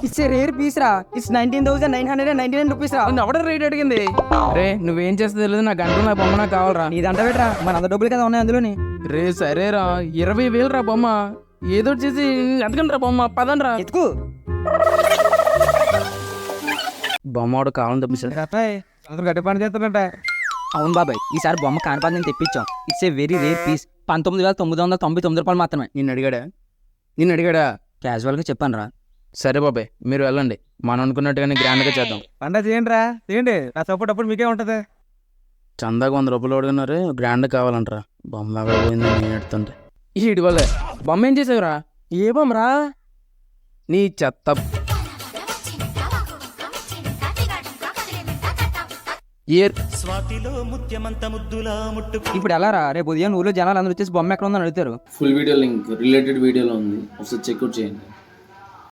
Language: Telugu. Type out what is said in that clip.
ఇట్స్ ఏ రేర్ పీస్ రా. ఇట్స్ 19,999 రూపీస్ రా. ఎవడ రేట్ అడిగింది? రే నువ్వేం చేస్తే తెలియదు, నా గంట నా బొమ్మ నాకు కావాలరా. ఇదంట పెట్టరా, మన అంత డబ్బులు కదా ఉన్నాయి అందులోని. రే సరేరా, 20,000 రా బొమ్మ. ఏదో చేసి ఎంతకండి రా బొమ్మ, పదండి రా. ఎత్తుకు బొమ్మవాడు కావాలని తప్పించాడు. అందరూ గట్టి పని చేస్తారంట. అవును బాబాయ్, ఈసారి బొమ్మ కానిపాతి నేను తెప్పించాం. It's a very rare piece. 19,999 రూపాయలు మాత్రమే. నిన్ను అడిగాడా? క్యాజువల్గా చెప్పాను రా. సరే బాబాయ్, మీరు వెళ్ళండి. మనం అనుకున్నట్టుగానే గ్రాండ్గా చేద్దాం. పండగ చేయండి రా, చేయండి. నా సపోర్ట్ అప్పుడు మీకే ఉంటది. చందాకు 100 రూపాయలు అడుగున్నారు, గ్రాండ్ కావాలంటారా. బొమ్మ అక్కడ పోయింది నేను ఎడుతుంటే. ఈడి వల్ల బొమ్మ ఏం చేసావురా? ఏ బొమ్మరా? నీ చెత్త. ఇప్పుడు ఎలా రా? రేపు ఉదయం ఊళ్ళో జనాలు అందరూ వచ్చేసి బొమ్మ ఎక్కడ ఉందని అడుగుతారు. ఫుల్ వీడియో లింక్ రిలేటెడ్ వీడియోలో ఉంది, ఒకసారి చెక్అవుట్ చేయండి.